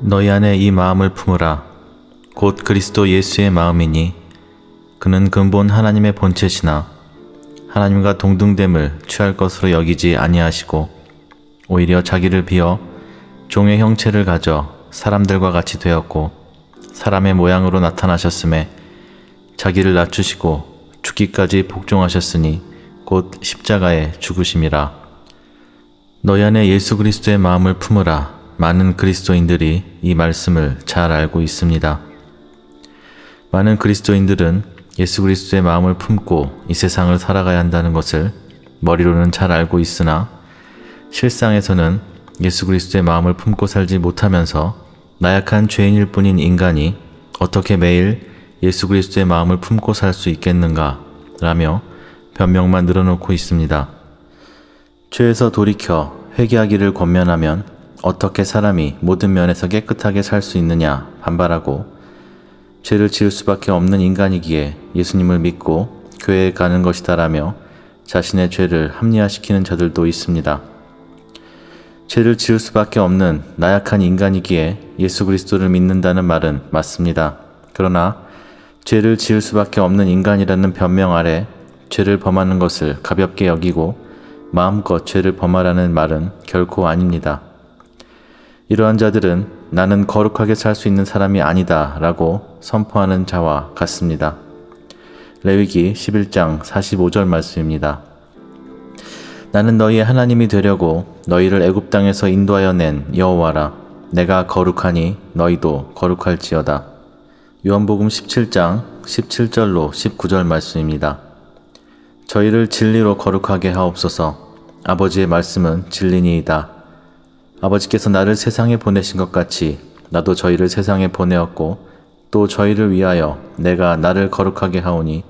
너희 안에 이 마음을 품으라. 곧 그리스도 예수의 마음이니 그는 근본 하나님의 본체시나 하나님과 동등됨을 취할 것으로 여기지 아니하시고 오히려 자기를 비어 종의 형체를 가져 사람들과 같이 되었고 사람의 모양으로 나타나셨음에 자기를 낮추시고 죽기까지 복종하셨으니 곧 십자가에 죽으심이라. 너희 안에 예수 그리스도의 마음을 품으라. 많은 그리스도인들이 이 말씀을 잘 알고 있습니다. 많은 그리스도인들은 예수 그리스도의 마음을 품고 이 세상을 살아가야 한다는 것을 머리로는 잘 알고 있으나 실상에서는 예수 그리스도의 마음을 품고 살지 못하면서 나약한 죄인일 뿐인 인간이 어떻게 매일 예수 그리스도의 마음을 품고 살 수 있겠는가 라며 변명만 늘어놓고 있습니다. 죄에서 돌이켜 회개하기를 권면하면 어떻게 사람이 모든 면에서 깨끗하게 살 수 있느냐 반발하고 죄를 지을 수밖에 없는 인간이기에 예수님을 믿고 교회에 가는 것이다라며 자신의 죄를 합리화시키는 자들도 있습니다. 죄를 지을 수밖에 없는 나약한 인간이기에 예수 그리스도를 믿는다는 말은 맞습니다. 그러나 죄를 지을 수밖에 없는 인간이라는 변명 아래 죄를 범하는 것을 가볍게 여기고 마음껏 죄를 범하라는 말은 결코 아닙니다. 이러한 자들은 나는 거룩하게 살 수 있는 사람이 아니다 라고 선포하는 자와 같습니다. 레위기 11장 45절 말씀입니다. 나는 너희의 하나님이 되려고 너희를 애굽 땅에서 인도하여 낸 여호와라. 내가 거룩하니 너희도 거룩할지어다. 요한복음 17장 17절로 19절 말씀입니다. 저희를 진리로 거룩하게 하옵소서. 아버지의 말씀은 진리니이다. 아버지께서 나를 세상에 보내신 것 같이 나도 저희를 세상에 보내었고 또 저희를 위하여 내가 나를 거룩하게 하오니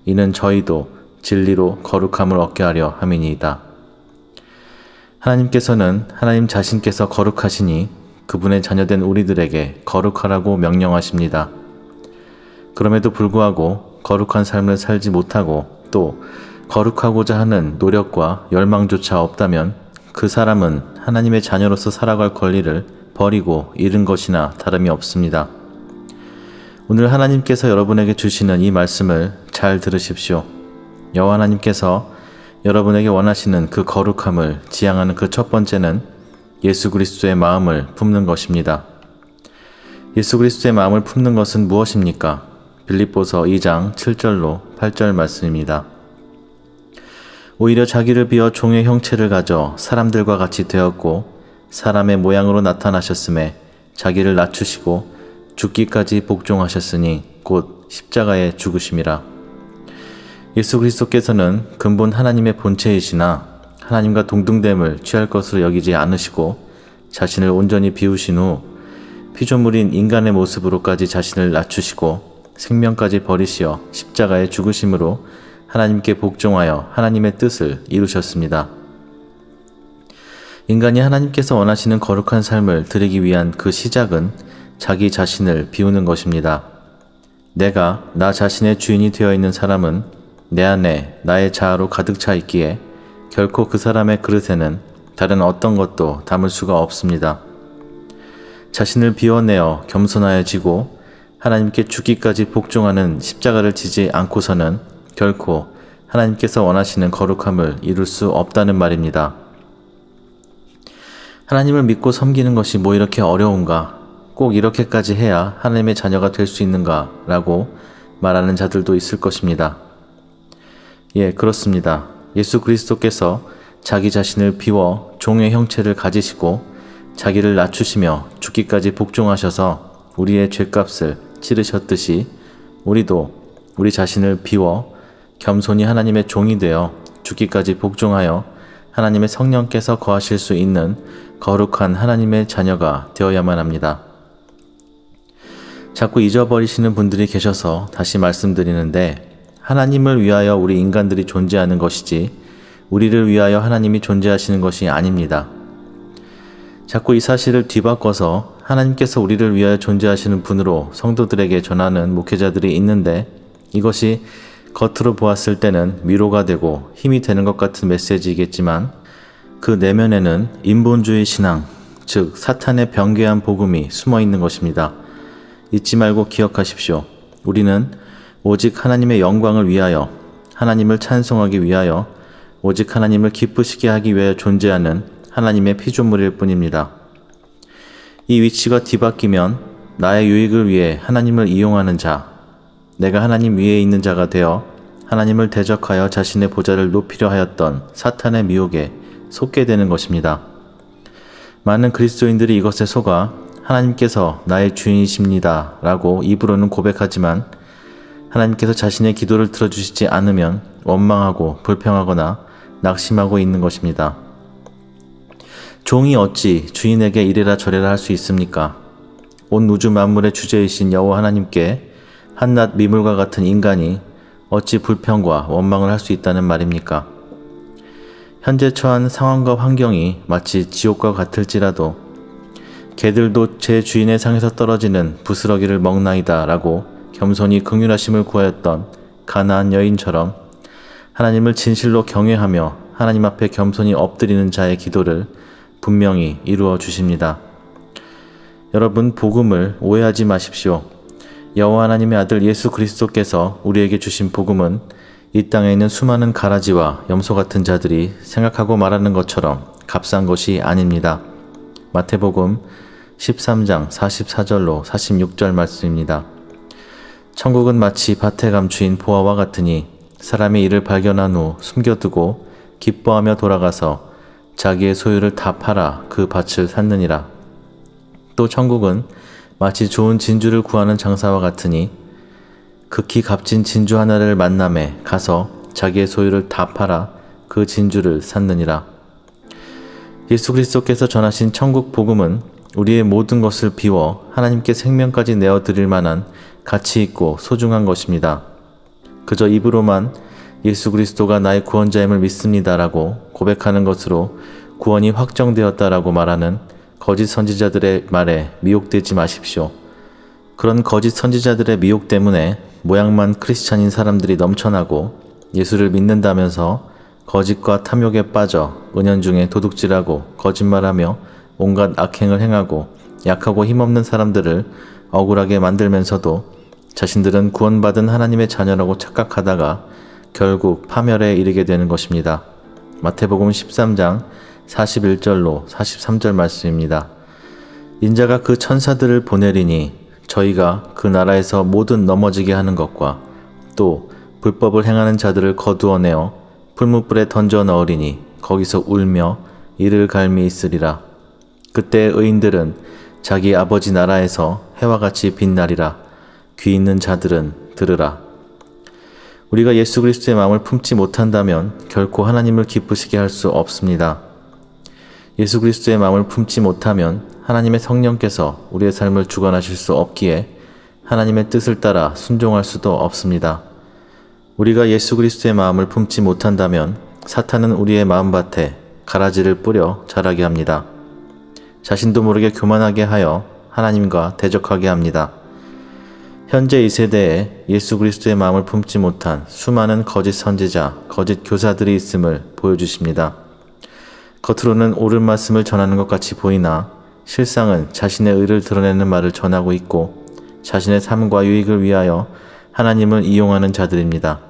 이는 저희도 진리로 거룩함을 얻게 하려 함이니이다. 하나님께서는 하나님 자신께서 거룩하시니 그분의 자녀된 우리들에게 거룩하라고 명령하십니다. 그럼에도 불구하고 거룩한 삶을 살지 못하고 또 거룩하고자 하는 노력과 열망조차 없다면 그 사람은 하나님의 자녀로서 살아갈 권리를 버리고 잃은 것이나 다름이 없습니다. 오늘 하나님께서 여러분에게 주시는 이 말씀을 잘 들으십시오. 여호와 하나님께서 여러분에게 원하시는 그 거룩함을 지향하는 그 첫 번째는 예수 그리스도의 마음을 품는 것입니다. 예수 그리스도의 마음을 품는 것은 무엇입니까? 빌립보서 2장 7절로 8절 말씀입니다. 오히려 자기를 비어 종의 형체를 가져 사람들과 같이 되었고 사람의 모양으로 나타나셨음에 자기를 낮추시고 죽기까지 복종하셨으니 곧 십자가에 죽으심이라. 예수 그리스도께서는 근본 하나님의 본체이시나 하나님과 동등됨을 취할 것으로 여기지 않으시고 자신을 온전히 비우신 후 피조물인 인간의 모습으로까지 자신을 낮추시고 생명까지 버리시어 십자가에 죽으심으로 하나님께 복종하여 하나님의 뜻을 이루셨습니다. 인간이 하나님께서 원하시는 거룩한 삶을 드리기 위한 그 시작은 자기 자신을 비우는 것입니다. 내가 나 자신의 주인이 되어 있는 사람은 내 안에 나의 자아로 가득 차 있기에 결코 그 사람의 그릇에는 다른 어떤 것도 담을 수가 없습니다. 자신을 비워내어 겸손하여지고 하나님께 죽기까지 복종하는 십자가를 지지 않고서는 결코 하나님께서 원하시는 거룩함을 이룰 수 없다는 말입니다. 하나님을 믿고 섬기는 것이 뭐 이렇게 어려운가? 꼭 이렇게까지 해야 하나님의 자녀가 될 수 있는가? 라고 말하는 자들도 있을 것입니다. 예, 그렇습니다. 예수 그리스도께서 자기 자신을 비워 종의 형체를 가지시고 자기를 낮추시며 죽기까지 복종하셔서 우리의 죄값을 치르셨듯이 우리도 우리 자신을 비워 겸손히 하나님의 종이 되어 죽기까지 복종하여 하나님의 성령께서 거하실 수 있는 거룩한 하나님의 자녀가 되어야만 합니다. 자꾸 잊어버리시는 분들이 계셔서 다시 말씀드리는데 하나님을 위하여 우리 인간들이 존재하는 것이지 우리를 위하여 하나님이 존재하시는 것이 아닙니다. 자꾸 이 사실을 뒤바꿔서 하나님께서 우리를 위하여 존재하시는 분으로 성도들에게 전하는 목회자들이 있는데 이것이 겉으로 보았을 때는 위로가 되고 힘이 되는 것 같은 메시지이겠지만 그 내면에는 인본주의 신앙, 즉 사탄의 변개한 복음이 숨어 있는 것입니다. 잊지 말고 기억하십시오. 우리는 오직 하나님의 영광을 위하여, 하나님을 찬송하기 위하여, 오직 하나님을 기쁘시게 하기 위하여 존재하는 하나님의 피조물일 뿐입니다. 이 위치가 뒤바뀌면 나의 유익을 위해 하나님을 이용하는 자, 내가 하나님 위에 있는 자가 되어 하나님을 대적하여 자신의 보좌를 높이려 하였던 사탄의 미혹에 속게 되는 것입니다. 많은 그리스도인들이 이것에 속아 하나님께서 나의 주인이십니다 라고 입으로는 고백하지만 하나님께서 자신의 기도를 들어주시지 않으면 원망하고 불평하거나 낙심하고 있는 것입니다. 종이 어찌 주인에게 이래라 저래라 할 수 있습니까? 온 우주 만물의 주제이신 여호와 하나님께 한낱 미물과 같은 인간이 어찌 불평과 원망을 할 수 있다는 말입니까? 현재 처한 상황과 환경이 마치 지옥과 같을지라도 개들도 제 주인의 상에서 떨어지는 부스러기를 먹나이다 라고 겸손히 긍휼하심을 구하였던 가나안 여인처럼 하나님을 진실로 경외하며 하나님 앞에 겸손히 엎드리는 자의 기도를 분명히 이루어 주십니다. 여러분, 복음을 오해하지 마십시오. 여호와 하나님의 아들 예수 그리스도께서 우리에게 주신 복음은 이 땅에 있는 수많은 가라지와 염소 같은 자들이 생각하고 말하는 것처럼 값싼 것이 아닙니다. 마태복음 13장 44절로 46절 말씀입니다. 천국은 마치 밭에 감추인 보화와 같으니 사람이 이를 발견한 후 숨겨두고 기뻐하며 돌아가서 자기의 소유를 다 팔아 그 밭을 샀느니라. 또 천국은 마치 좋은 진주를 구하는 장사와 같으니 극히 값진 진주 하나를 만남에 가서 자기의 소유를 다 팔아 그 진주를 샀느니라. 예수 그리스도께서 전하신 천국 복음은 우리의 모든 것을 비워 하나님께 생명까지 내어드릴 만한 가치 있고 소중한 것입니다. 그저 입으로만 예수 그리스도가 나의 구원자임을 믿습니다라고 고백하는 것으로 구원이 확정되었다라고 말하는 거짓 선지자들의 말에 미혹되지 마십시오. 그런 거짓 선지자들의 미혹 때문에 모양만 크리스찬인 사람들이 넘쳐나고 예수를 믿는다면서 거짓과 탐욕에 빠져 은연중에 도둑질하고 거짓말하며 온갖 악행을 행하고 약하고 힘없는 사람들을 억울하게 만들면서도 자신들은 구원받은 하나님의 자녀라고 착각하다가 결국 파멸에 이르게 되는 것입니다. 마태복음 13장 41절로 43절 말씀입니다. 인자가 그 천사들을 보내리니 저희가 그 나라에서 모든 넘어지게 하는 것과 또 불법을 행하는 자들을 거두어내어 풀무불에 던져 넣으리니 거기서 울며 이를 갈미 있으리라. 그때 의인들은 자기 아버지 나라에서 해와 같이 빛나리라. 귀 있는 자들은 들으라. 우리가 예수 그리스도의 마음을 품지 못한다면 결코 하나님을 기쁘시게 할 수 없습니다. 예수 그리스도의 마음을 품지 못하면 하나님의 성령께서 우리의 삶을 주관하실 수 없기에 하나님의 뜻을 따라 순종할 수도 없습니다. 우리가 예수 그리스도의 마음을 품지 못한다면 사탄은 우리의 마음밭에 가라지를 뿌려 자라게 합니다. 자신도 모르게 교만하게 하여 하나님과 대적하게 합니다. 현재 이 세대에 예수 그리스도의 마음을 품지 못한 수많은 거짓 선지자, 거짓 교사들이 있음을 보여주십니다. 겉으로는 옳은 말씀을 전하는 것 같이 보이나 실상은 자신의 의를 드러내는 말을 전하고 있고 자신의 삶과 유익을 위하여 하나님을 이용하는 자들입니다.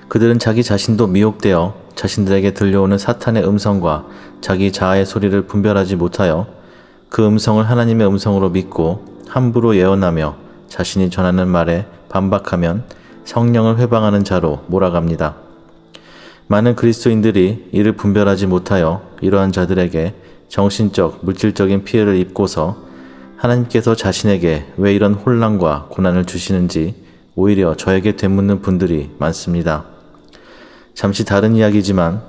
그들은 자기 자신도 미혹되어 자신들에게 들려오는 사탄의 음성과 자기 자아의 소리를 분별하지 못하여 그 음성을 하나님의 음성으로 믿고 함부로 예언하며 자신이 전하는 말에 반박하면 성령을 회방하는 자로 몰아갑니다. 많은 그리스도인들이 이를 분별하지 못하여 이러한 자들에게 정신적, 물질적인 피해를 입고서 하나님께서 자신에게 왜 이런 혼란과 고난을 주시는지 오히려 저에게 되묻는 분들이 많습니다. 잠시 다른 이야기지만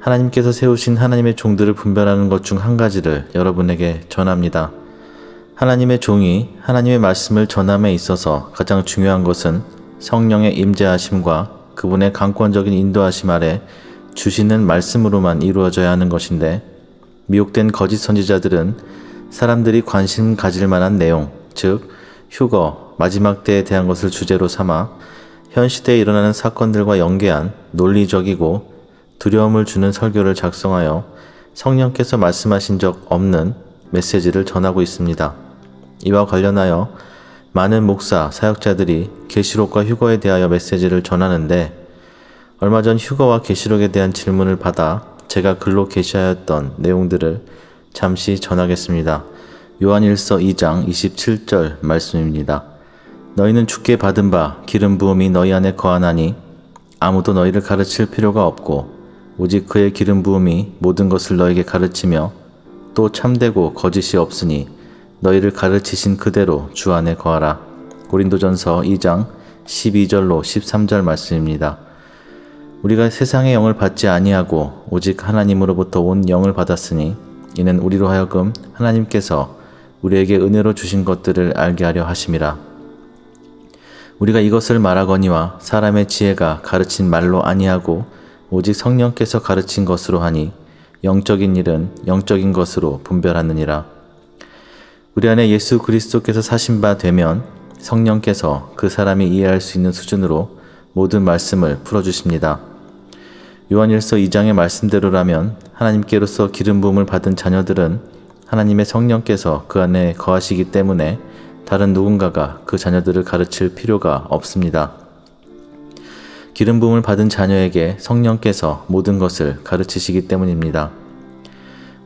하나님께서 세우신 하나님의 종들을 분별하는 것 중 한 가지를 여러분에게 전합니다. 하나님의 종이 하나님의 말씀을 전함에 있어서 가장 중요한 것은 성령의 임재하심과 그분의 강권적인 인도하심 아래 주시는 말씀으로만 이루어져야 하는 것인데 미혹된 거짓 선지자들은 사람들이 관심 가질 만한 내용, 즉 휴거, 마지막 때에 대한 것을 주제로 삼아 현 시대에 일어나는 사건들과 연계한 논리적이고 두려움을 주는 설교를 작성하여 성령께서 말씀하신 적 없는 메시지를 전하고 있습니다. 이와 관련하여 많은 목사, 사역자들이 계시록과 휴거에 대하여 메시지를 전하는데, 얼마 전 휴거와 계시록에 대한 질문을 받아 제가 글로 게시하였던 내용들을 잠시 전하겠습니다. 요한일서 2장 27절 말씀입니다. 너희는 주께 받은 바 기름 부음이 너희 안에 거하나니 아무도 너희를 가르칠 필요가 없고 오직 그의 기름 부음이 모든 것을 너에게 가르치며 또 참되고 거짓이 없으니 너희를 가르치신 그대로 주 안에 거하라. 고린도전서 2장 12절로 13절 말씀입니다. 우리가 세상의 영을 받지 아니하고 오직 하나님으로부터 온 영을 받았으니 이는 우리로 하여금 하나님께서 우리에게 은혜로 주신 것들을 알게 하려 하심이라. 우리가 이것을 말하거니와 사람의 지혜가 가르친 말로 아니하고 오직 성령께서 가르친 것으로 하니 영적인 일은 영적인 것으로 분별하느니라. 우리 안에 예수 그리스도께서 사신 바 되면 성령께서 그 사람이 이해할 수 있는 수준으로 모든 말씀을 풀어주십니다. 요한일서 2장의 말씀대로라면 하나님께로서 기름 부음을 받은 자녀들은 하나님의 성령께서 그 안에 거하시기 때문에 다른 누군가가 그 자녀들을 가르칠 필요가 없습니다. 기름 부음을 받은 자녀에게 성령께서 모든 것을 가르치시기 때문입니다.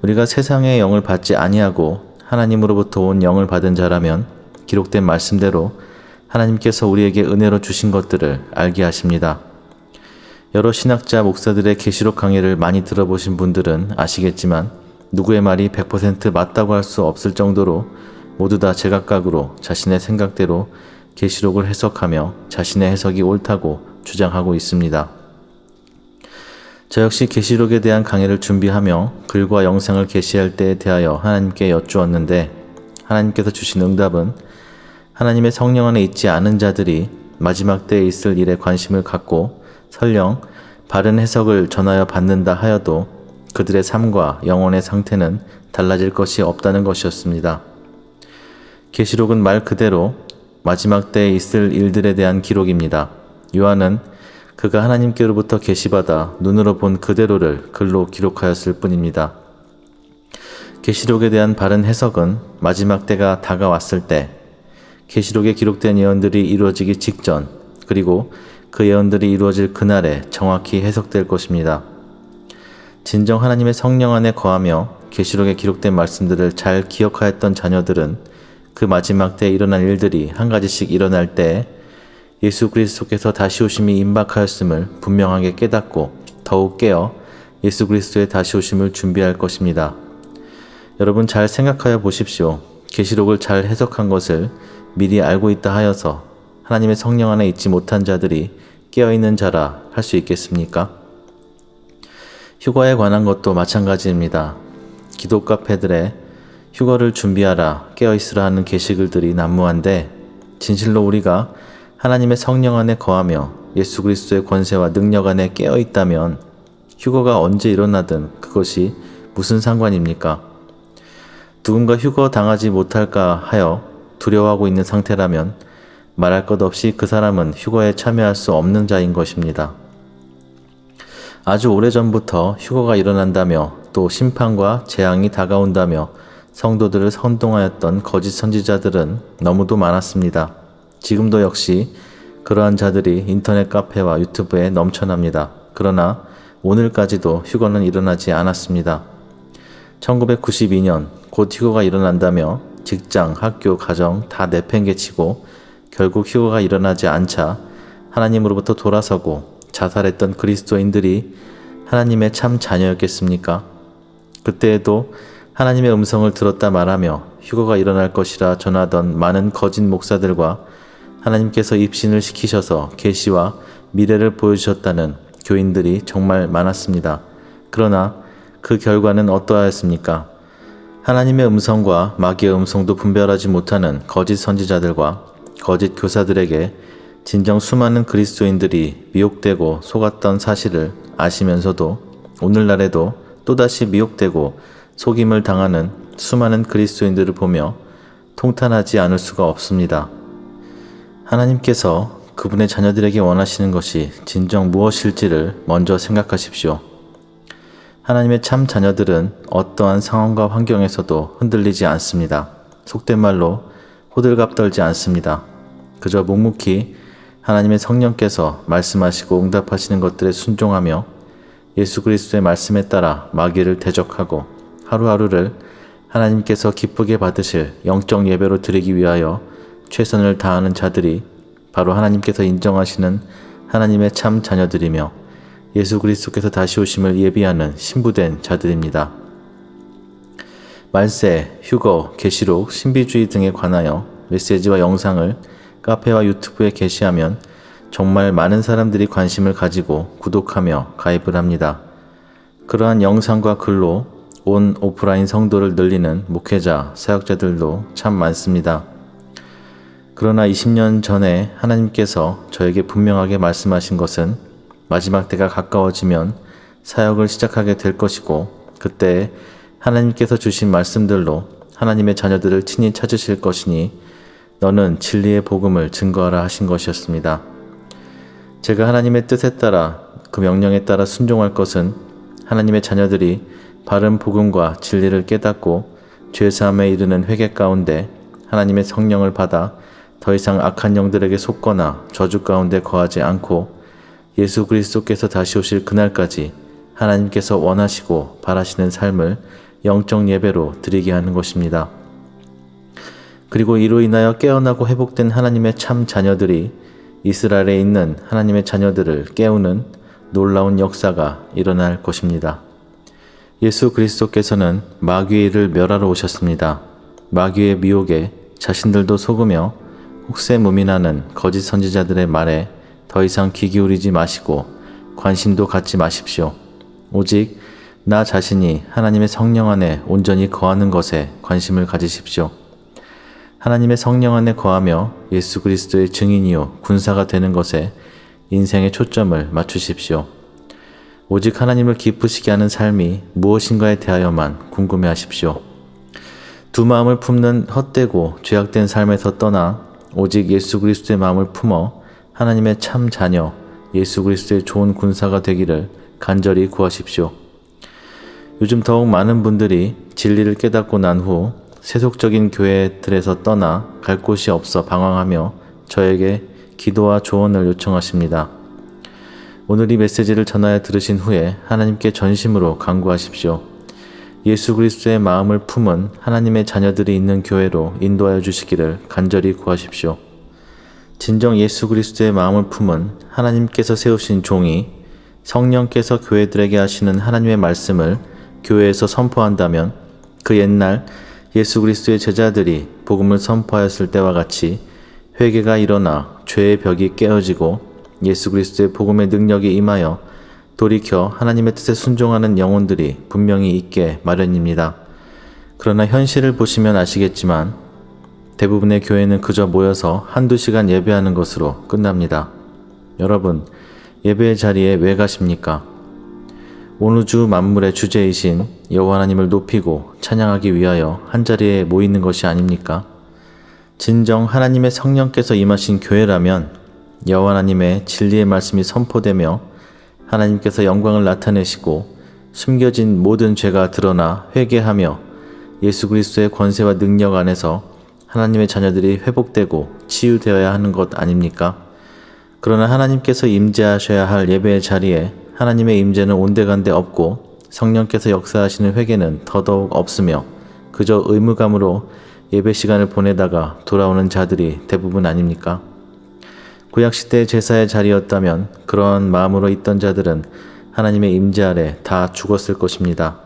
우리가 세상의 영을 받지 아니하고 하나님으로부터 온 영을 받은 자라면 기록된 말씀대로 하나님께서 우리에게 은혜로 주신 것들을 알게 하십니다. 여러 신학자 목사들의 계시록 강의를 많이 들어보신 분들은 아시겠지만 누구의 말이 100% 맞다고 할 수 없을 정도로 모두 다 제각각으로 자신의 생각대로 계시록을 해석하며 자신의 해석이 옳다고 주장하고 있습니다. 저 역시 계시록에 대한 강의를 준비하며 글과 영상을 게시할 때에 대하여 하나님께 여쭈었는데 하나님께서 주신 응답은 하나님의 성령 안에 있지 않은 자들이 마지막 때에 있을 일에 관심을 갖고 설령 바른 해석을 전하여 받는다 하여도 그들의 삶과 영혼의 상태는 달라질 것이 없다는 것이었습니다. 계시록은 말 그대로 마지막 때에 있을 일들에 대한 기록입니다. 요한은 그가 하나님께로부터 계시받아 눈으로 본 그대로를 글로 기록하였을 뿐입니다. 계시록에 대한 바른 해석은 마지막 때가 다가왔을 때, 계시록에 기록된 예언들이 이루어지기 직전, 그리고 그 예언들이 이루어질 그날에 정확히 해석될 것입니다. 진정 하나님의 성령 안에 거하며 계시록에 기록된 말씀들을 잘 기억하였던 자녀들은 그 마지막 때에 일어날 일들이 한 가지씩 일어날 때에 예수 그리스도께서 다시 오심이 임박하였음을 분명하게 깨닫고 더욱 깨어 예수 그리스도의 다시 오심을 준비할 것입니다. 여러분 잘 생각하여 보십시오. 계시록을 잘 해석한 것을 미리 알고 있다 하여서 하나님의 성령 안에 있지 못한 자들이 깨어있는 자라 할 수 있겠습니까? 휴거에 관한 것도 마찬가지입니다. 기도 카페들에 휴거를 준비하라, 깨어있으라 하는 게시글들이 난무한데 진실로 우리가 하나님의 성령 안에 거하며 예수 그리스도의 권세와 능력 안에 깨어있다면 휴거가 언제 일어나든 그것이 무슨 상관입니까? 누군가 휴거 당하지 못할까 하여 두려워하고 있는 상태라면 말할 것 없이 그 사람은 휴거에 참여할 수 없는 자인 것입니다. 아주 오래전부터 휴거가 일어난다며 또 심판과 재앙이 다가온다며 성도들을 선동하였던 거짓 선지자들은 너무도 많았습니다. 지금도 역시 그러한 자들이 인터넷 카페와 유튜브에 넘쳐납니다. 그러나 오늘까지도 휴거는 일어나지 않았습니다. 1992년 곧 휴거가 일어난다며 직장, 학교, 가정 다 내팽개치고 결국 휴거가 일어나지 않자 하나님으로부터 돌아서고 자살했던 그리스도인들이 하나님의 참 자녀였겠습니까? 그때에도 하나님의 음성을 들었다 말하며 휴거가 일어날 것이라 전하던 많은 거짓 목사들과 하나님께서 입신을 시키셔서 계시와 미래를 보여주셨다는 교인들이 정말 많았습니다. 그러나 그 결과는 어떠하였습니까? 하나님의 음성과 마귀의 음성도 분별하지 못하는 거짓 선지자들과 거짓 교사들에게 진정 수많은 그리스도인들이 미혹되고 속았던 사실을 아시면서도 오늘날에도 또다시 미혹되고 속임을 당하는 수많은 그리스도인들을 보며 통탄하지 않을 수가 없습니다. 하나님께서 그분의 자녀들에게 원하시는 것이 진정 무엇일지를 먼저 생각하십시오. 하나님의 참 자녀들은 어떠한 상황과 환경에서도 흔들리지 않습니다. 속된 말로 호들갑 떨지 않습니다. 그저 묵묵히 하나님의 성령께서 말씀하시고 응답하시는 것들에 순종하며 예수 그리스도의 말씀에 따라 마귀를 대적하고 하루하루를 하나님께서 기쁘게 받으실 영적 예배로 드리기 위하여 최선을 다하는 자들이 바로 하나님께서 인정하시는 하나님의 참 자녀들이며 예수 그리스도께서 다시 오심을 예비하는 신부된 자들입니다. 말세, 휴거, 계시록, 신비주의 등에 관하여 메시지와 영상을 카페와 유튜브에 게시하면 정말 많은 사람들이 관심을 가지고 구독하며 가입을 합니다. 그러한 영상과 글로 온 오프라인 성도를 늘리는 목회자, 사역자들도 참 많습니다. 그러나 20년 전에 하나님께서 저에게 분명하게 말씀하신 것은 마지막 때가 가까워지면 사역을 시작하게 될 것이고 그때 하나님께서 주신 말씀들로 하나님의 자녀들을 친히 찾으실 것이니 너는 진리의 복음을 증거하라 하신 것이었습니다. 제가 하나님의 뜻에 따라 그 명령에 따라 순종할 것은 하나님의 자녀들이 바른 복음과 진리를 깨닫고 죄사함에 이르는 회개 가운데 하나님의 성령을 받아 더 이상 악한 영들에게 속거나 저주 가운데 거하지 않고 예수 그리스도께서 다시 오실 그날까지 하나님께서 원하시고 바라시는 삶을 영적 예배로 드리게 하는 것입니다. 그리고 이로 인하여 깨어나고 회복된 하나님의 참 자녀들이 이스라엘에 있는 하나님의 자녀들을 깨우는 놀라운 역사가 일어날 것입니다. 예수 그리스도께서는 마귀의 일을 멸하러 오셨습니다. 마귀의 미혹에 자신들도 속으며 혹세무민하는 거짓 선지자들의 말에 더 이상 귀 기울이지 마시고 관심도 갖지 마십시오. 오직 나 자신이 하나님의 성령 안에 온전히 거하는 것에 관심을 가지십시오. 하나님의 성령 안에 거하며 예수 그리스도의 증인이요 군사가 되는 것에 인생의 초점을 맞추십시오. 오직 하나님을 기쁘시게 하는 삶이 무엇인가에 대하여만 궁금해하십시오. 두 마음을 품는 헛되고 죄악된 삶에서 떠나 오직 예수 그리스도의 마음을 품어 하나님의 참 자녀 예수 그리스도의 좋은 군사가 되기를 간절히 구하십시오. 요즘 더욱 많은 분들이 진리를 깨닫고 난 후 세속적인 교회들에서 떠나 갈 곳이 없어 방황하며 저에게 기도와 조언을 요청하십니다. 오늘 이 메시지를 전하여 들으신 후에 하나님께 전심으로 간구하십시오. 예수 그리스도의 마음을 품은 하나님의 자녀들이 있는 교회로 인도하여 주시기를 간절히 구하십시오. 진정 예수 그리스도의 마음을 품은 하나님께서 세우신 종이 성령께서 교회들에게 하시는 하나님의 말씀을 교회에서 선포한다면 그 옛날 예수 그리스도의 제자들이 복음을 선포하였을 때와 같이 회개가 일어나 죄의 벽이 깨어지고 예수 그리스도의 복음의 능력이 임하여 돌이켜 하나님의 뜻에 순종하는 영혼들이 분명히 있게 마련입니다. 그러나 현실을 보시면 아시겠지만 대부분의 교회는 그저 모여서 한두 시간 예배하는 것으로 끝납니다. 여러분, 예배의 자리에 왜 가십니까? 온 우주 만물의 주제이신 여호와 하나님을 높이고 찬양하기 위하여 한자리에 모이는 것이 아닙니까? 진정 하나님의 성령께서 임하신 교회라면 여호와 하나님의 진리의 말씀이 선포되며 하나님께서 영광을 나타내시고 숨겨진 모든 죄가 드러나 회개하며 예수 그리스도의 권세와 능력 안에서 하나님의 자녀들이 회복되고 치유되어야 하는 것 아닙니까? 그러나 하나님께서 임재하셔야 할 예배의 자리에 하나님의 임재는 온데간데 없고 성령께서 역사하시는 회개는 더더욱 없으며 그저 의무감으로 예배 시간을 보내다가 돌아오는 자들이 대부분 아닙니까? 구약시대의 제사의 자리였다면 그러한 마음으로 있던 자들은 하나님의 임재 아래 다 죽었을 것입니다.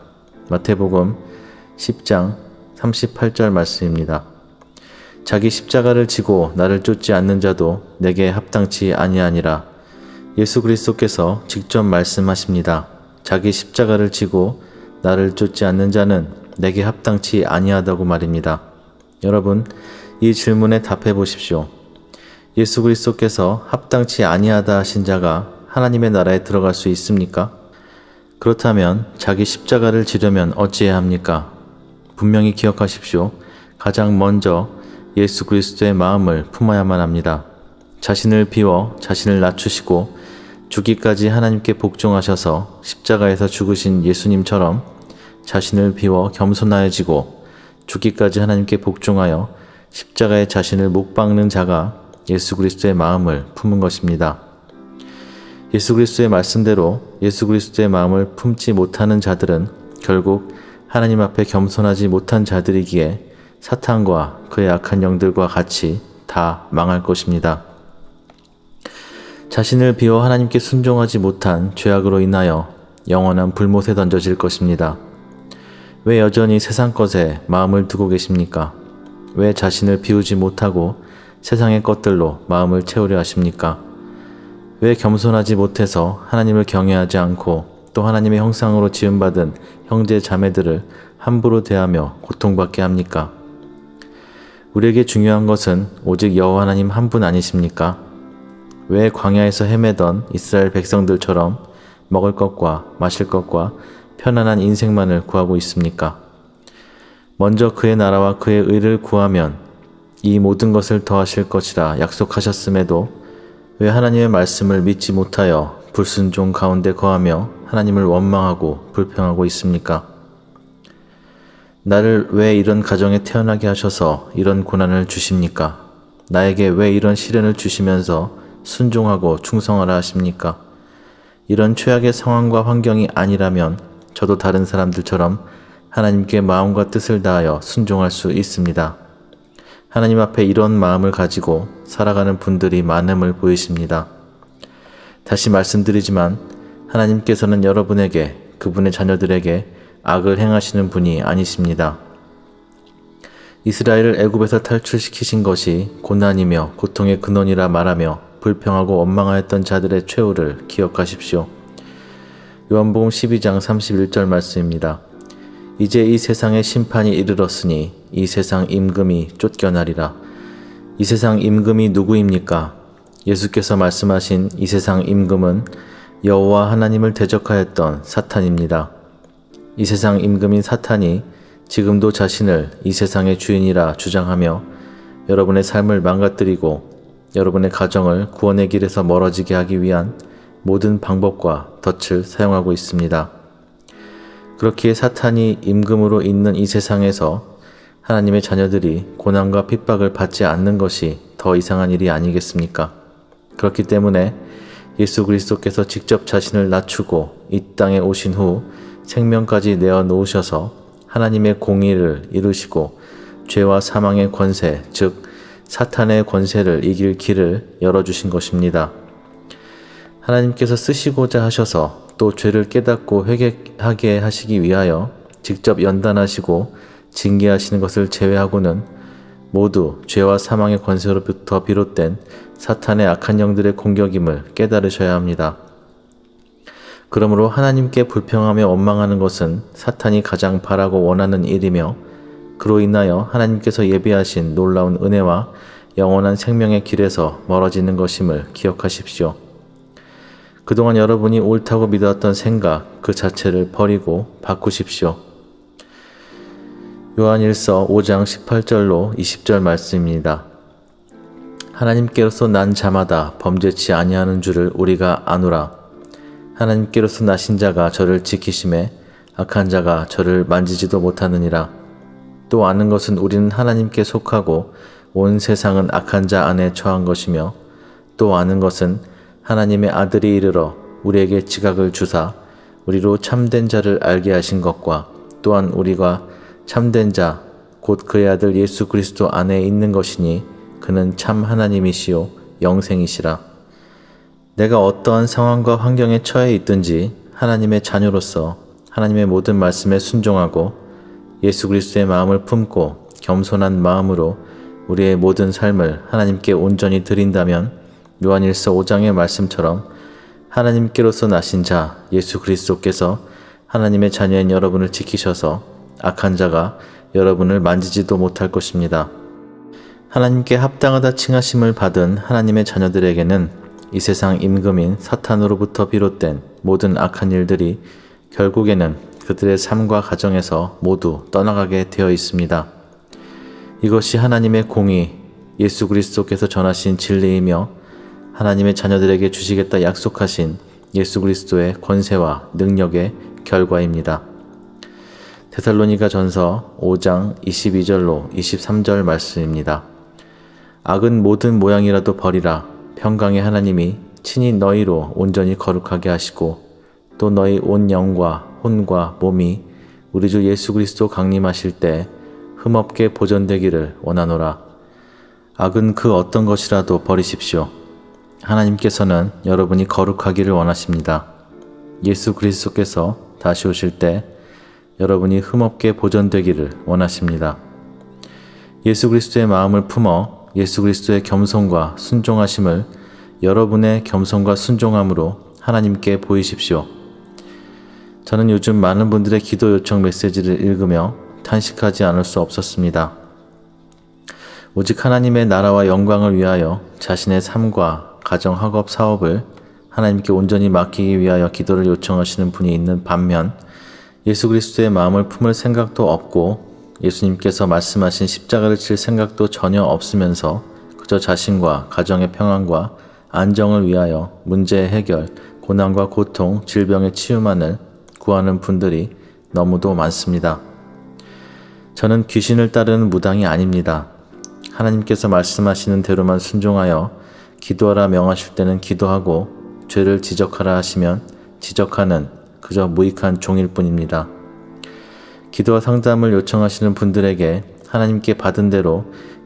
마태복음 10장 38절 말씀입니다. 자기 십자가를 지고 나를 쫓지 않는 자도 내게 합당치 아니하니라. 예수 그리스도께서 직접 말씀하십니다. 자기 십자가를 지고 나를 쫓지 않는 자는 내게 합당치 아니하다고 말입니다. 여러분, 이 질문에 답해 보십시오. 예수 그리스도께서 합당치 아니하다 하신 자가 하나님의 나라에 들어갈 수 있습니까? 그렇다면 자기 십자가를 지려면 어찌해야 합니까? 분명히 기억하십시오. 가장 먼저 예수 그리스도의 마음을 품어야만 합니다. 자신을 비워 자신을 낮추시고 죽기까지 하나님께 복종하셔서 십자가에서 죽으신 예수님처럼 자신을 비워 겸손하여지고 죽기까지 하나님께 복종하여 십자가에 자신을 못 박는 자가 예수 그리스도의 마음을 품은 것입니다. 예수 그리스도의 말씀대로 예수 그리스도의 마음을 품지 못하는 자들은 결국 하나님 앞에 겸손하지 못한 자들이기에 사탄과 그의 악한 영들과 같이 다 망할 것입니다. 자신을 비워 하나님께 순종하지 못한 죄악으로 인하여 영원한 불못에 던져질 것입니다. 왜 여전히 세상 것에 마음을 두고 계십니까? 왜 자신을 비우지 못하고 세상의 것들로 마음을 채우려 하십니까? 왜 겸손하지 못해서 하나님을 경외하지 않고 또 하나님의 형상으로 지음받은 형제 자매들을 함부로 대하며 고통받게 합니까? 우리에게 중요한 것은 오직 여호와 하나님 한 분 아니십니까? 왜 광야에서 헤매던 이스라엘 백성들처럼 먹을 것과 마실 것과 편안한 인생만을 구하고 있습니까? 먼저 그의 나라와 그의 의를 구하면 이 모든 것을 더하실 것이라 약속하셨음에도 왜 하나님의 말씀을 믿지 못하여 불순종 가운데 거하며 하나님을 원망하고 불평하고 있습니까? 나를 왜 이런 가정에 태어나게 하셔서 이런 고난을 주십니까? 나에게 왜 이런 시련을 주시면서 순종하고 충성하라 하십니까? 이런 최악의 상황과 환경이 아니라면 저도 다른 사람들처럼 하나님께 마음과 뜻을 다하여 순종할 수 있습니다. 하나님 앞에 이런 마음을 가지고 살아가는 분들이 많음을 보이십니다. 다시 말씀드리지만 하나님께서는 여러분에게, 그분의 자녀들에게 악을 행하시는 분이 아니십니다. 이스라엘을 애굽에서 탈출시키신 것이 고난이며 고통의 근원이라 말하며 불평하고 원망하였던 자들의 최후를 기억하십시오. 요한복음 12장 31절 말씀입니다. 이제 이 세상의 심판이 이르렀으니 이 세상 임금이 쫓겨나리라. 이 세상 임금이 누구입니까? 예수께서 말씀하신 이 세상 임금은 여호와 하나님을 대적하였던 사탄입니다. 이 세상 임금인 사탄이 지금도 자신을 이 세상의 주인이라 주장하며 여러분의 삶을 망가뜨리고 여러분의 가정을 구원의 길에서 멀어지게 하기 위한 모든 방법과 덫을 사용하고 있습니다. 그렇기에 사탄이 임금으로 있는 이 세상에서 하나님의 자녀들이 고난과 핍박을 받지 않는 것이 더 이상한 일이 아니겠습니까? 그렇기 때문에 예수 그리스도께서 직접 자신을 낮추고 이 땅에 오신 후 생명까지 내어 놓으셔서 하나님의 공의를 이루시고 죄와 사망의 권세, 즉 사탄의 권세를 이길 길을 열어주신 것입니다. 하나님께서 쓰시고자 하셔서 또 죄를 깨닫고 회개하게 하시기 위하여 직접 연단하시고 징계하시는 것을 제외하고는 모두 죄와 사망의 권세로부터 비롯된 사탄의 악한 영들의 공격임을 깨달으셔야 합니다. 그러므로 하나님께 불평하며 원망하는 것은 사탄이 가장 바라고 원하는 일이며 그로 인하여 하나님께서 예비하신 놀라운 은혜와 영원한 생명의 길에서 멀어지는 것임을 기억하십시오. 그동안 여러분이 옳다고 믿었던 생각 그 자체를 버리고 바꾸십시오. 요한일서 5장 18절로 20절 말씀입니다. 하나님께로서 난 자마다 범죄치 아니하는 줄을 우리가 아노라. 하나님께로서 나신 자가 저를 지키심에 악한 자가 저를 만지지도 못하느니라. 또 아는 것은 우리는 하나님께 속하고 온 세상은 악한 자 안에 처한 것이며 또 아는 것은 하나님의 아들이 이르러 우리에게 지각을 주사 우리로 참된 자를 알게 하신 것과 또한 우리가 참된 자 곧 그의 아들 예수 그리스도 안에 있는 것이니 그는 참 하나님이시요 영생이시라. 내가 어떠한 상황과 환경에 처해 있든지 하나님의 자녀로서 하나님의 모든 말씀에 순종하고 예수 그리스도의 마음을 품고 겸손한 마음으로 우리의 모든 삶을 하나님께 온전히 드린다면 요한일서 5장의 말씀처럼 하나님께로서 나신 자 예수 그리스도께서 하나님의 자녀인 여러분을 지키셔서 악한 자가 여러분을 만지지도 못할 것입니다. 하나님께 합당하다 칭하심을 받은 하나님의 자녀들에게는 이 세상 임금인 사탄으로부터 비롯된 모든 악한 일들이 결국에는 그들의 삶과 가정에서 모두 떠나가게 되어 있습니다. 이것이 하나님의 공의, 예수 그리스도께서 전하신 진리이며 하나님의 자녀들에게 주시겠다 약속하신 예수 그리스도의 권세와 능력의 결과입니다. 데살로니가 전서 5장 22절로 23절 말씀입니다. 악은 모든 모양이라도 버리라. 평강의 하나님이 친히 너희로 온전히 거룩하게 하시고 또 너희 온 영과 혼과 몸이 우리 주 예수 그리스도 강림하실 때 흠없게 보존되기를 원하노라. 악은 그 어떤 것이라도 버리십시오. 하나님께서는 여러분이 거룩하기를 원하십니다. 예수 그리스도께서 다시 오실 때 여러분이 흠없게 보존되기를 원하십니다. 예수 그리스도의 마음을 품어 예수 그리스도의 겸손과 순종하심을 여러분의 겸손과 순종함으로 하나님께 보이십시오. 저는 요즘 많은 분들의 기도 요청 메시지를 읽으며 탄식하지 않을 수 없었습니다. 오직 하나님의 나라와 영광을 위하여 자신의 삶과 가정, 학업, 사업을 하나님께 온전히 맡기기 위하여 기도를 요청하시는 분이 있는 반면 예수 그리스도의 마음을 품을 생각도 없고 예수님께서 말씀하신 십자가를 칠 생각도 전혀 없으면서 그저 자신과 가정의 평안과 안정을 위하여 문제의 해결, 고난과 고통, 질병의 치유만을 구하는 분들이 너무도 많습니다. 저는 귀신을 따르는 무당이 아닙니다. 하나님께서 말씀하시는 대로만 순종하여 기도하라 명하실 때는 기도하고 죄를 지적하라 하시면 지적하는 그저 무익한 종일 뿐입니다. 기도와 상담을 요청하시는 분들에게 하나님께 받은 대로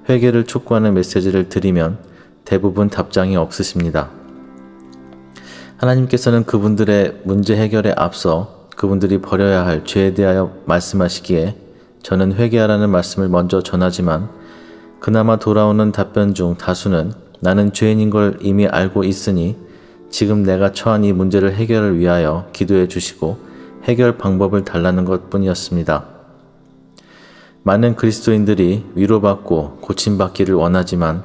회개를 촉구하는 메시지를 드리면 대부분 답장이 없으십니다. 하나님께서는 그분들의 문제 해결에 앞서 그분들이 버려야 할 죄에 대하여 말씀하시기에 저는 회개하라는 말씀을 먼저 전하지만 그나마 돌아오는 답변 중 다수는 나는 죄인인 걸 이미 알고 있으니 지금 내가 처한 이 문제를 해결을 위하여 기도해 주시고 해결 방법을 달라는 것 뿐이었습니다. 많은 그리스도인들이 위로받고 고침받기를 원하지만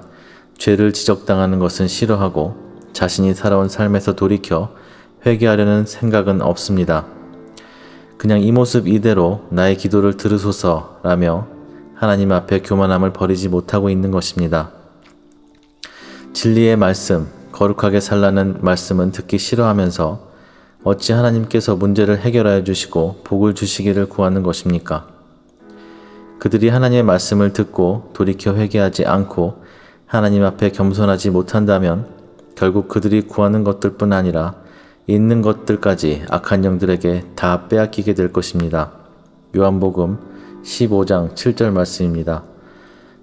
죄를 지적당하는 것은 싫어하고 자신이 살아온 삶에서 돌이켜 회개하려는 생각은 없습니다. 그냥 이 모습 이대로 나의 기도를 들으소서라며 하나님 앞에 교만함을 버리지 못하고 있는 것입니다. 진리의 말씀, 거룩하게 살라는 말씀은 듣기 싫어하면서 어찌 하나님께서 문제를 해결하여 주시고 복을 주시기를 구하는 것입니까? 그들이 하나님의 말씀을 듣고 돌이켜 회개하지 않고 하나님 앞에 겸손하지 못한다면 결국 그들이 구하는 것들뿐 아니라 있는 것들까지 악한 영들에게 다 빼앗기게 될 것입니다. 요한복음 15장 7절 말씀입니다.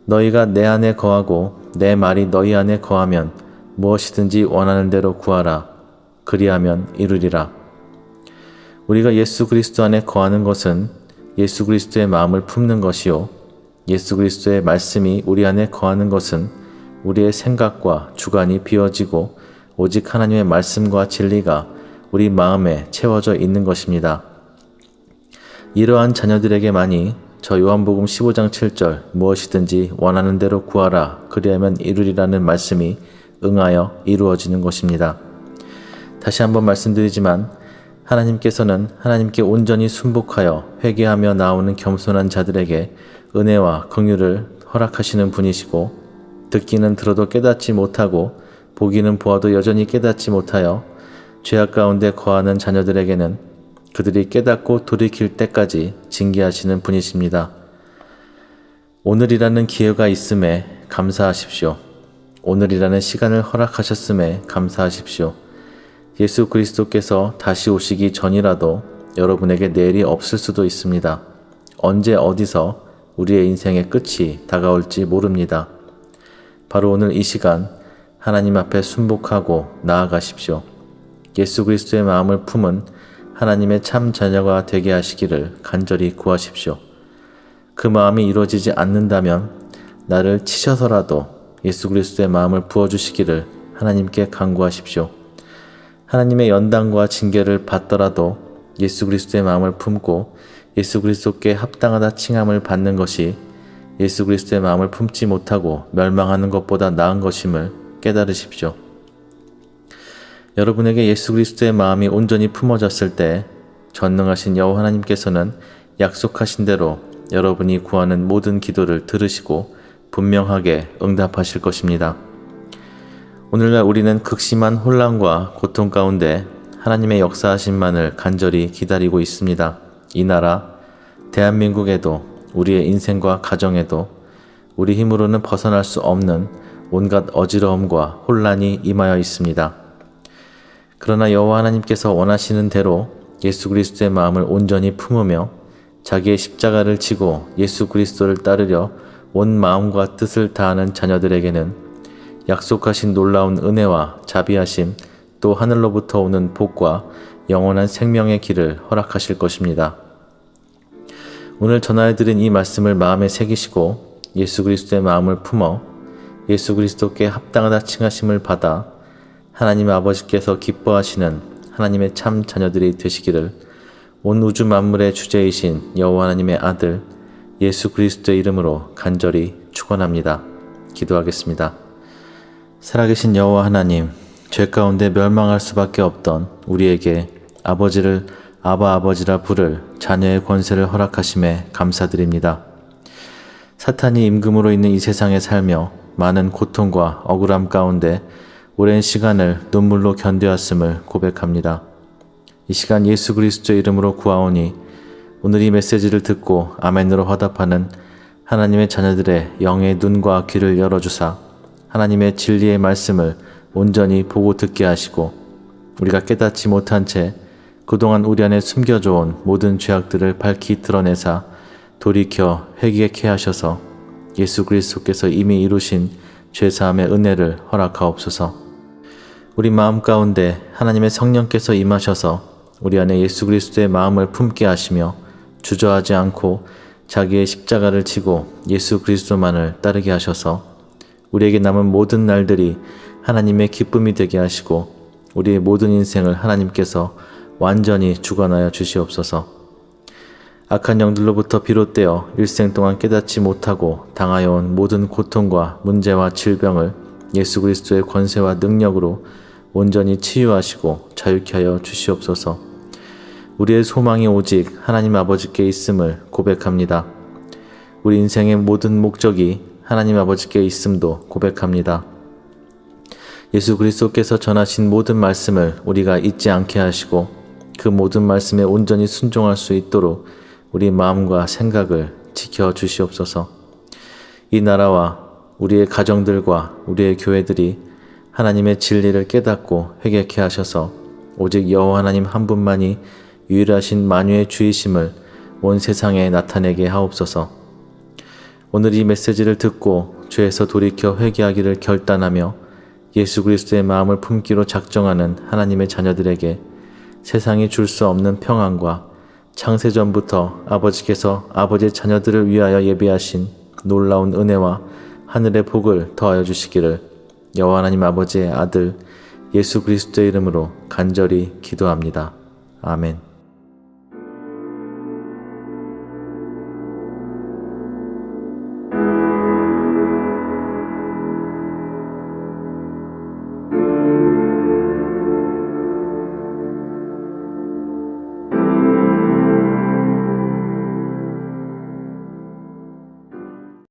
너희가 내 안에 거하고 내 말이 너희 안에 거하면 무엇이든지 원하는 대로 구하라. 그리하면 이루리라. 우리가 예수 그리스도 안에 거하는 것은 예수 그리스도의 마음을 품는 것이요. 예수 그리스도의 말씀이 우리 안에 거하는 것은 우리의 생각과 주관이 비워지고 오직 하나님의 말씀과 진리가 우리 마음에 채워져 있는 것입니다. 이러한 자녀들에게만이 저 요한복음 15장 7절 무엇이든지 원하는 대로 구하라 그리하면 이루리라는 말씀이 응하여 이루어지는 것입니다. 다시 한번 말씀드리지만 하나님께서는 하나님께 온전히 순복하여 회개하며 나오는 겸손한 자들에게 은혜와 긍휼을 허락하시는 분이시고 듣기는 들어도 깨닫지 못하고 보기는 보아도 여전히 깨닫지 못하여 죄악 가운데 거하는 자녀들에게는 그들이 깨닫고 돌이킬 때까지 징계하시는 분이십니다. 오늘이라는 기회가 있음에 감사하십시오. 오늘이라는 시간을 허락하셨음에 감사하십시오. 예수 그리스도께서 다시 오시기 전이라도 여러분에게 내일이 없을 수도 있습니다. 언제 어디서 우리의 인생의 끝이 다가올지 모릅니다. 바로 오늘 이 시간 하나님 앞에 순복하고 나아가십시오. 예수 그리스도의 마음을 품은 하나님의 참 자녀가 되게 하시기를 간절히 구하십시오. 그 마음이 이루어지지 않는다면 나를 치셔서라도 예수 그리스도의 마음을 부어주시기를 하나님께 간구하십시오. 하나님의 연단과 징계를 받더라도 예수 그리스도의 마음을 품고 예수 그리스도께 합당하다 칭함을 받는 것이 예수 그리스도의 마음을 품지 못하고 멸망하는 것보다 나은 것임을 깨달으십시오. 여러분에게 예수 그리스도의 마음이 온전히 품어졌을 때 전능하신 여호와 하나님께서는 약속하신 대로 여러분이 구하는 모든 기도를 들으시고 분명하게 응답하실 것입니다. 오늘날 우리는 극심한 혼란과 고통 가운데 하나님의 역사하심만을 간절히 기다리고 있습니다. 이 나라, 대한민국에도 우리의 인생과 가정에도 우리 힘으로는 벗어날 수 없는 온갖 어지러움과 혼란이 임하여 있습니다. 그러나 여호와 하나님께서 원하시는 대로 예수 그리스도의 마음을 온전히 품으며 자기의 십자가를 지고 예수 그리스도를 따르려 온 마음과 뜻을 다하는 자녀들에게는 약속하신 놀라운 은혜와 자비하심 또 하늘로부터 오는 복과 영원한 생명의 길을 허락하실 것입니다. 오늘 전하여드린 이 말씀을 마음에 새기시고 예수 그리스도의 마음을 품어 예수 그리스도께 합당하다 칭하심을 받아 하나님 아버지께서 기뻐하시는 하나님의 참 자녀들이 되시기를 온 우주 만물의 주제이신 여호와 하나님의 아들 예수 그리스도의 이름으로 간절히 축원합니다. 기도하겠습니다. 살아계신 여호와 하나님, 죄 가운데 멸망할 수밖에 없던 우리에게 아버지를 아바 아버지라 부를 자녀의 권세를 허락하심에 감사드립니다. 사탄이 임금으로 있는 이 세상에 살며 많은 고통과 억울함 가운데 오랜 시간을 눈물로 견뎌왔음을 고백합니다. 이 시간 예수 그리스도의 이름으로 구하오니 오늘 이 메시지를 듣고 아멘으로 화답하는 하나님의 자녀들의 영의 눈과 귀를 열어주사 하나님의 진리의 말씀을 온전히 보고 듣게 하시고 우리가 깨닫지 못한 채 그동안 우리 안에 숨겨져온 모든 죄악들을 밝히 드러내사 돌이켜 회개케 하셔서 예수 그리스도께서 이미 이루신 죄사함의 은혜를 허락하옵소서. 우리 마음 가운데 하나님의 성령께서 임하셔서 우리 안에 예수 그리스도의 마음을 품게 하시며 주저하지 않고 자기의 십자가를 지고 예수 그리스도만을 따르게 하셔서 우리에게 남은 모든 날들이 하나님의 기쁨이 되게 하시고 우리의 모든 인생을 하나님께서 완전히 주관하여 주시옵소서. 악한 영들로부터 비롯되어 일생 동안 깨닫지 못하고 당하여온 모든 고통과 문제와 질병을 예수 그리스도의 권세와 능력으로 온전히 치유하시고 자유케 하여 주시옵소서. 우리의 소망이 오직 하나님 아버지께 있음을 고백합니다. 우리 인생의 모든 목적이 하나님 아버지께 있음도 고백합니다. 예수 그리스도께서 전하신 모든 말씀을 우리가 잊지 않게 하시고 그 모든 말씀에 온전히 순종할 수 있도록 우리 마음과 생각을 지켜 주시옵소서. 이 나라와 우리의 가정들과 우리의 교회들이 하나님의 진리를 깨닫고 회개케 하셔서 오직 여호와 하나님 한 분만이 유일하신 만유의 주이심을 온 세상에 나타내게 하옵소서. 오늘 이 메시지를 듣고 죄에서 돌이켜 회개하기를 결단하며 예수 그리스도의 마음을 품기로 작정하는 하나님의 자녀들에게 세상이 줄 수 없는 평안과 창세전부터 아버지께서 아버지의 자녀들을 위하여 예비하신 놀라운 은혜와 하늘의 복을 더하여 주시기를 여호와 하나님 아버지의 아들 예수 그리스도의 이름으로 간절히 기도합니다. 아멘.